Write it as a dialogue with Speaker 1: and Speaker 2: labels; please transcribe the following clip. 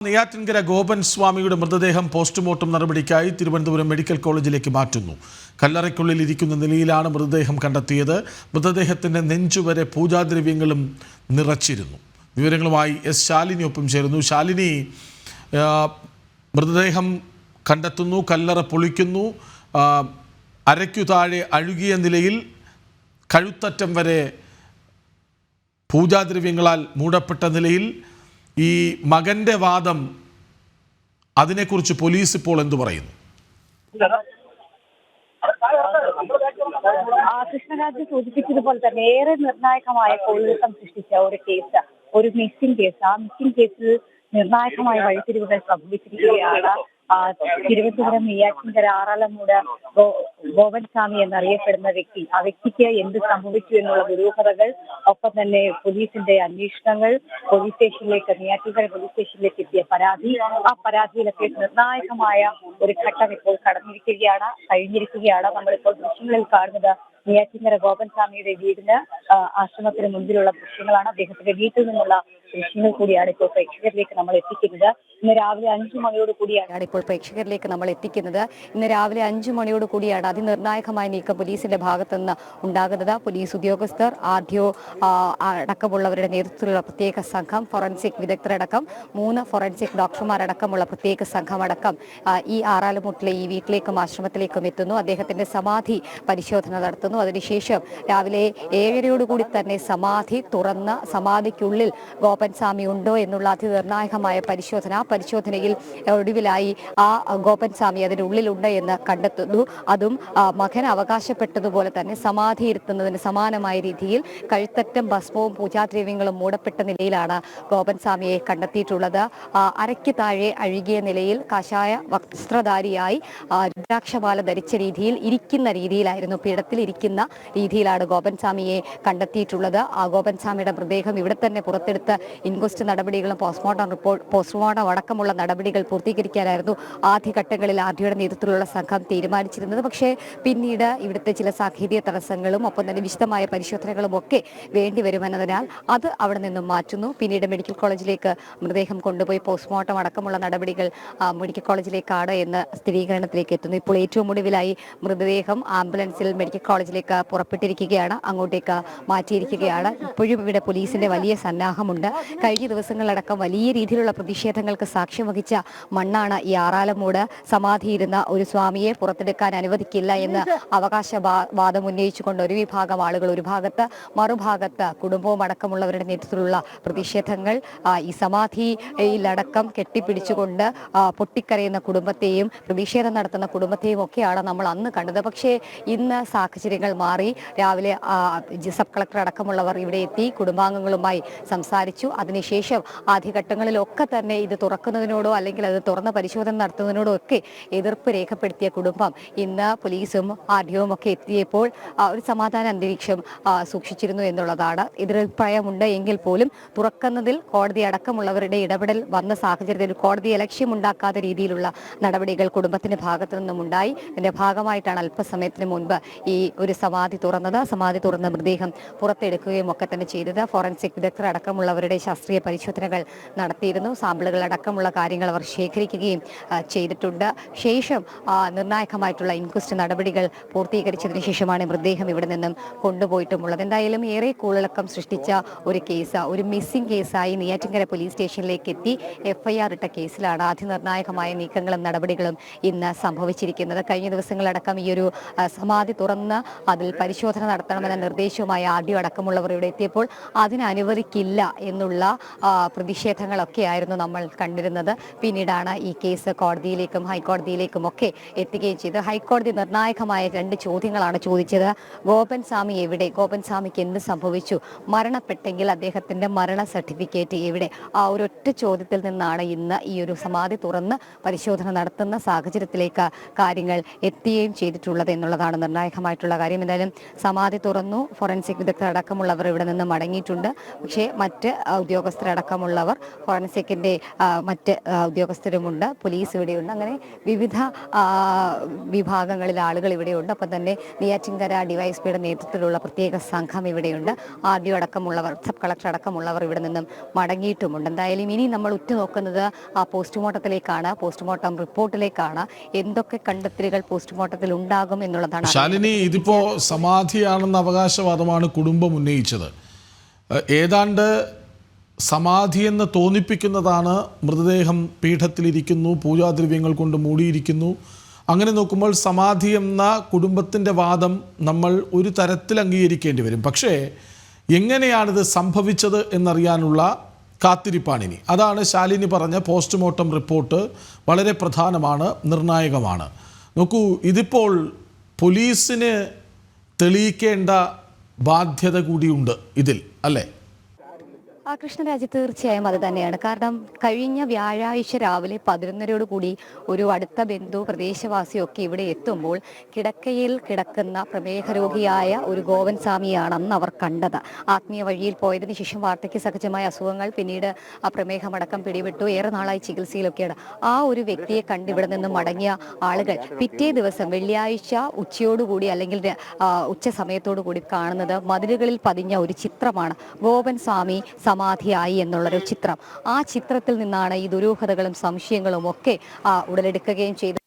Speaker 1: നെയ്യാറ്റിൻകര ഗോപൻ സ്വാമിയുടെ മൃതദേഹം postmortem നടപടിക്കായി Thiruvananthapuram medical കോളേജിലേക്ക് മാറ്റുന്നു. കല്ലറയ്ക്കുള്ളിൽ ഇരിക്കുന്ന നിലയിലാണ് മൃതദേഹം കണ്ടെത്തിയത്. മൃതദേഹത്തിന്റെ നെഞ്ചുവരെ പൂജാദ്രവ്യങ്ങളും നിറച്ചിരുന്നു. വിവരങ്ങളുമായി എസ് ശാലിനി ഒപ്പം ചേരുന്നു. ശാലിനി, മൃതദേഹം കണ്ടെത്തുന്നു, കല്ലറ പൊളിക്കുന്നു, അരയ്ക്കു താഴെ അഴുകിയ നിലയിൽ കഴുത്തറ്റം വരെ പൂജാദ്രവ്യങ്ങളാൽ മൂടപ്പെട്ട നിലയിൽ ഈ മകന്റെ വാദം, അതിനെക്കുറിച്ച് പോലീസ് ഇപ്പോൾ എന്തു പറയുന്നു?
Speaker 2: കൃഷ്ണരാജ് സൂചിപ്പിച്ചതുപോലെ തന്നെ ഏറെ നിർണായകമായ കോളിളക്കം സൃഷ്ടിച്ച ഒരു കേസ്, ഒരു മിസ്സിംഗ് കേസ്. ആ മിസ്സിംഗ് കേസിൽ നിർണായകമായ വഴിത്തിരിവുകൾ സംഭവിച്ചിരിക്കുകയാണ്. തിരുവനന്തപുരം നെയ്യാറ്റിൻകര ആറാലമൂട് ഗോപൻ സ്വാമി എന്നറിയപ്പെടുന്ന വ്യക്തി, ആ വ്യക്തിക്ക് എന്ത് സംഭവിച്ചു എന്നുള്ള ദുരൂഹതകൾ, ഒപ്പം തന്നെ പോലീസിന്റെ അന്വേഷണങ്ങൾ, പോലീസ് സ്റ്റേഷനിലേക്ക്, നെയ്യാറ്റിൻകര പോലീസ് സ്റ്റേഷനിലേക്ക് എത്തിയ പരാതി, ആ പരാതിയിലൊക്കെ നിർണായകമായ ഒരു ഘട്ടം ഇപ്പോൾ കഴിഞ്ഞിരിക്കുകയാണ്. നമ്മളിപ്പോൾ ദൃശ്യങ്ങളിൽ കാണുന്നത് നെയ്യാറ്റിൻകര ഗോപൻ സ്വാമിയുടെ വീടിന് ആശ്രമത്തിന് മുൻപിലുള്ള ദൃശ്യങ്ങളാണ്. അദ്ദേഹത്തിന്റെ വീട്ടിൽ നിന്നുള്ള ദൃശ്യങ്ങൾ കൂടിയാണ് ഇപ്പോൾ പ്രേക്ഷകരിലേക്ക് നമ്മൾ എത്തിക്കുന്നത്. ഇന്ന് രാവിലെ 5 മണിയോട് കൂടിയാണ് അതിനിർണായകമായ നീക്കം പോലീസിന്റെ ഭാഗത്തുനിന്ന് ഉണ്ടാകുന്നത്. പോലീസ് ഉദ്യോഗസ്ഥർ, അടക്കമുള്ളവരുടെ നേതൃത്വത്തിലുള്ള പ്രത്യേക സംഘം, ഫോറൻസിക് വിദഗ്ധരടക്കം 3 ഫോറൻസിക് ഡോക്ടർമാരടക്കമുള്ള പ്രത്യേക സംഘമടക്കം ഈ ആറാലമുട്ടിലെ ഈ വീട്ടിലേക്കും ആശ്രമത്തിലേക്കും എത്തുന്നു. അദ്ദേഹത്തിന്റെ സമാധി പരിശോധന നടത്തുന്നു. അതിനുശേഷം രാവിലെ 7:30 തന്നെ സമാധി തുറന്ന് സമാധിക്കുള്ളിൽ ഗോപൻ സ്വാമി ഉണ്ടോ എന്നുള്ള അതിനിർണായകമായ പരിശോധനയിൽ ഒടുവിലായി ആ ഗോപൻ സ്വാമി അതിനുള്ളിലുണ്ട് എന്ന് കണ്ടെത്തുന്നു. അതും മകൻ അവകാശപ്പെട്ടതുപോലെ തന്നെ സമാധി ഇരുത്തുന്നതിന് സമാനമായ രീതിയിൽ കഴുത്തറ്റം ഭസ്മവും പൂജാദ്രവ്യങ്ങളും മൂടപ്പെട്ട നിലയിലാണ് ഗോപൻ സ്വാമിയെ കണ്ടെത്തിയിട്ടുള്ളത്. അരയ്ക്ക് താഴെ അഴുകിയ നിലയിൽ കാഷായ വസ്ത്രധാരിയായി രുദ്രാക്ഷമാല ധരിച്ച രീതിയിൽ ഇരിക്കുന്ന രീതിയിലായിരുന്നു, പീഠത്തിൽ ഇരിക്കുന്ന രീതിയിലാണ് ഗോപൻ സ്വാമിയെ കണ്ടെത്തിയിട്ടുള്ളത്. ആ ഗോപൻ സ്വാമിയുടെ മൃതദേഹം ഇവിടെ തന്നെ പുറത്തെടുത്ത് ഇൻക്വസ്റ്റ് നടപടികളും പോസ്റ്റ്മോർട്ടം അടക്കമുള്ള നടപടികൾ പൂർത്തീകരിക്കാനായിരുന്നു ആദ്യഘട്ടങ്ങളിൽ ആർഡിഒയുടെ നേതൃത്വത്തിലുള്ള സംഘം തീരുമാനിച്ചിരുന്നത്. പക്ഷേ പിന്നീട് ഇവിടുത്തെ ചില സാങ്കേതിക തടസ്സങ്ങളും ഒപ്പം തന്നെ വിശദമായ പരിശോധനകളും ഒക്കെ വേണ്ടിവരുമെന്നതിനാൽ അത് അവിടെ നിന്നും മാറ്റുന്നു. പിന്നീട് മെഡിക്കൽ കോളേജിലേക്ക് മൃതദേഹം കൊണ്ടുപോയി പോസ്റ്റ്മോർട്ടം അടക്കമുള്ള നടപടികൾ മെഡിക്കൽ കോളേജിലേക്കാണ് എന്ന് സ്ഥിരീകരണത്തിലേക്ക് എത്തുന്നു. ഇപ്പോൾ ഏറ്റവും ഒടുവിലായി മൃതദേഹം ആംബുലൻസിൽ മെഡിക്കൽ കോളേജിലേക്ക് പുറപ്പെട്ടിരിക്കുകയാണ്, അങ്ങോട്ടേക്ക് മാറ്റിയിരിക്കുകയാണ്. ഇപ്പോഴും ഇവിടെ പോലീസിന്റെ വലിയ സന്നാഹമുണ്ട്. കഴിഞ്ഞ ദിവസങ്ങളിലടക്കം വലിയ രീതിയിലുള്ള പ്രതിഷേധങ്ങൾക്ക് സാക്ഷ്യം വഹിച്ച മണ്ണാണ് ഈ ആറാലമൂട്. സമാധിയിരുന്ന ഒരു സ്വാമിയെ പുറത്തെടുക്കാൻ അനുവദിക്കില്ല എന്ന് അവകാശവാദം ഉന്നയിച്ചുകൊണ്ട് ഒരു വിഭാഗം ആളുകൾ ഒരു ഭാഗത്ത്, മറുഭാഗത്ത് കുടുംബവും അടക്കമുള്ളവരുടെ നേതൃത്വത്തിലുള്ള പ്രതിഷേധങ്ങൾ, ഈ സമാധിയിലടക്കം കെട്ടിപ്പിടിച്ചുകൊണ്ട് പൊട്ടിക്കരയുന്ന കുടുംബത്തെയും പ്രതിഷേധം നടത്തുന്ന കുടുംബത്തെയും ഒക്കെയാണ് നമ്മൾ അന്ന് കണ്ടത്. പക്ഷേ ഇന്ന് സാഹചര്യങ്ങൾ മാറി. രാവിലെ സബ് കളക്ടർ അടക്കമുള്ളവർ ഇവിടെ എത്തി കുടുംബാംഗങ്ങളുമായി സംസാരിച്ചു. അതിനുശേഷം ആദ്യഘട്ടങ്ങളിലൊക്കെ തന്നെ ഇത് തുറക്കുന്നതിനോടോ അല്ലെങ്കിൽ അത് തുറന്ന പരിശോധന നടത്തുന്നതിനോടോ ഒക്കെ എതിർപ്പ് രേഖപ്പെടുത്തിയ കുടുംബം ഇന്ന് പോലീസും ആർഡിഒയും ഒക്കെ എത്തിയപ്പോൾ ഒരു സമാധാന അന്തരീക്ഷം സൂക്ഷിച്ചിരുന്നു എന്നുള്ളതാണ്. എതിരഭിപ്രായമുണ്ട് എങ്കിൽ പോലും തുറക്കുന്നതിൽ കോടതി അടക്കമുള്ളവരുടെ ഇടപെടൽ വന്ന സാഹചര്യത്തിൽ കോടതിയെ ലക്ഷ്യമുണ്ടാക്കാത്ത രീതിയിലുള്ള നടപടികൾ കുടുംബത്തിന്റെ ഭാഗത്തു നിന്നും ഉണ്ടായി. ഇതിന്റെ ഭാഗമായിട്ടാണ് അല്പസമയത്തിന് മുൻപ് ഈ ഒരു സമാധി തുറന്നത്. സമാധി തുറന്ന മൃതദേഹം പുറത്തെടുക്കുകയും ഒക്കെ തന്നെ ചെയ്തത്. ഫോറൻസിക് വിദഗ്ധർ അടക്കമുള്ളവരുടെ ശാസ്ത്രീയ പരിശോധനകൾ നടത്തിയിരുന്നു. സാമ്പിളുകൾ അടക്കമുള്ള കാര്യങ്ങൾ അവർ ശേഖരിക്കുകയും ചെയ്തിട്ടുണ്ട്. ശേഷം നിർണായകമായിട്ടുള്ള ഇൻക്വസ്റ്റ് നടപടികൾ പൂർത്തീകരിച്ചതിന് ശേഷമാണ് മൃതദേഹം ഇവിടെ നിന്നും കൊണ്ടുപോയിട്ടുമുള്ളത്. എന്തായാലും ഏറെ കൂളിളക്കം സൃഷ്ടിച്ച ഒരു കേസ്, ഒരു മിസ്സിംഗ് കേസായി നെയ്യാറ്റിൻകര പോലീസ് സ്റ്റേഷനിലേക്ക് എത്തി FIR ഇട്ട കേസിലാണ് അതിനിർണായകമായ നീക്കങ്ങളും നടപടികളും ഇന്ന് സംഭവിച്ചിരിക്കുന്നത്. കഴിഞ്ഞ ദിവസങ്ങളടക്കം ഈ ഒരു സമാധി തുറന്ന് അതിൽ പരിശോധന നടത്തണമെന്ന നിർദ്ദേശവുമായി ആർഡിഒ അടക്കമുള്ളവർ ഇവിടെ എത്തിയപ്പോൾ അതിനനുവദിക്കില്ല എന്നുള്ള പ്രതിഷേധങ്ങളൊക്കെ ആയിരുന്നു നമ്മൾ കണ്ടിരുന്നത്. പിന്നീടാണ് ഈ കേസ് കോടതിയിലേക്കും ഹൈക്കോടതിയിലേക്കും ഒക്കെ എത്തുകയും ചെയ്തത്. ഹൈക്കോടതി നിർണായകമായ 2 ചോദ്യങ്ങളാണ് ചോദിച്ചത്. ഗോപൻ സ്വാമി എവിടെ? ഗോപൻ സ്വാമിക്ക് എന്ത് സംഭവിച്ചു? മരണപ്പെട്ടെങ്കിൽ അദ്ദേഹത്തിന്റെ മരണ സർട്ടിഫിക്കറ്റ് എവിടെ? ആ ഒരൊറ്റ ചോദ്യത്തിൽ നിന്നാണ് ഇന്ന് ഈ ഒരു സമാധി തുറന്ന് പരിശോധന നടത്തുന്ന സാഹചര്യത്തിലേക്ക് കാര്യങ്ങൾ എത്തുകയും ചെയ്തിട്ടുള്ളത് എന്നുള്ളതാണ് നിർണായകമായിട്ടുള്ള കാര്യം. എന്തായാലും സമാധി തുറന്നു, ഫോറൻസിക് വിദഗ്ധർ അടക്കമുള്ളവർ ഇവിടെ നിന്ന് മടങ്ങിയിട്ടുണ്ട്. പക്ഷേ മറ്റ് ഉദ്യോഗസ്ഥരടക്കമുള്ളവർ ഫോറൻസിക്കിന്റെ മറ്റ് ഉദ്യോഗസ്ഥരുമുണ്ട്, പോലീസ് ഇവിടെയുണ്ട്. അങ്ങനെ വിവിധ വിഭാഗങ്ങളിൽ ആളുകൾ ഇവിടെയുണ്ട്. അപ്പം തന്നെ നെയ്യാറ്റിൻകര ഡിവൈഎസ്പിയുടെ നേതൃത്വത്തിലുള്ള പ്രത്യേക സംഘം ഇവിടെയുണ്ട്. ആദ്യം അടക്കമുള്ളവർ, സബ് കളക്ടർ അടക്കമുള്ളവർ ഇവിടെ നിന്നും മടങ്ങിയിട്ടുമുണ്ട്. എന്തായാലും ഇനി നമ്മൾ ഉറ്റുനോക്കുന്നത് ആ പോസ്റ്റ്മോർട്ടത്തിലേക്കാണ്, പോസ്റ്റ്മോർട്ടം റിപ്പോർട്ടിലേക്കാണ്. എന്തൊക്കെ കണ്ടെത്തലുകൾ പോസ്റ്റ്മോർട്ടത്തിൽ ഉണ്ടാകും എന്നുള്ളതാണ്.
Speaker 1: ശാലിനി, ഇതിപ്പോ സമാധിയാണെന്ന അവകാശവാദമാണ് കുടുംബം ഉന്നയിച്ചത്. ഏതാണ്ട് സമാധിയെന്ന് തോന്നിപ്പിക്കുന്നതാണ് മൃതദേഹം പീഠത്തിലിരിക്കുന്നു, പൂജാദ്രവ്യങ്ങൾ കൊണ്ട് മൂടിയിരിക്കുന്നു. അങ്ങനെ നോക്കുമ്പോൾ സമാധി എന്ന കുടുംബത്തിൻ്റെ വാദം നമ്മൾ ഒരു തരത്തിൽ അംഗീകരിക്കേണ്ടി വരും. പക്ഷേ എങ്ങനെയാണിത് സംഭവിച്ചത് എന്നറിയാനുള്ള കാത്തിരിപ്പാണിനി. അതാണ് ശാലിനി പറഞ്ഞ പോസ്റ്റ്മോർട്ടം റിപ്പോർട്ട് വളരെ പ്രധാനമാണ്, നിർണായകമാണ്. നോക്കൂ, ഇതിപ്പോൾ പോലീസിന് തെളിയിക്കേണ്ട ബാധ്യത കൂടിയുണ്ട് ഇതിൽ, അല്ലേ?
Speaker 2: കൃഷ്ണരാജ്, തീർച്ചയായും അത് തന്നെയാണ്. കാരണം കഴിഞ്ഞ വ്യാഴാഴ്ച രാവിലെ 11:00 കൂടി ഒരു അടുത്ത ബന്ധു, പ്രദേശവാസിയൊക്കെ ഇവിടെ എത്തുമ്പോൾ കിടക്കയിൽ കിടക്കുന്ന പ്രമേഹ രോഗിയായ ഒരു ഗോവൻ സ്വാമിയാണ് അന്ന് അവർ കണ്ടത്. ആത്മീയ വഴിയിൽ പോയതിനു ശേഷം വാർദ്ധക്യ സഹജമായ അസുഖങ്ങൾ, പിന്നീട് ആ പ്രമേഹമടക്കം പിടിവിട്ടു, ഏറെ നാളായി ചികിത്സയിലൊക്കെയാണ്. ആ ഒരു വ്യക്തിയെ കണ്ട് ഇവിടെ നിന്ന് മടങ്ങിയ ആളുകൾ പിറ്റേ ദിവസം വെള്ളിയാഴ്ച ഉച്ചയോടുകൂടി അല്ലെങ്കിൽ ഉച്ച സമയത്തോടു കൂടി കാണുന്നത് മതിലുകളിൽ പതിഞ്ഞ ഒരു ചിത്രമാണ്. ഗോവൻ സ്വാമി സമാധിയായി എന്നുള്ളൊരു ചിത്രം. ആ ചിത്രത്തിൽ നിന്നാണ് ഈ ദുരൂഹതകളും സംശയങ്ങളും ഒക്കെ ഉടലെടുക്കുകയും ചെയ്തത്.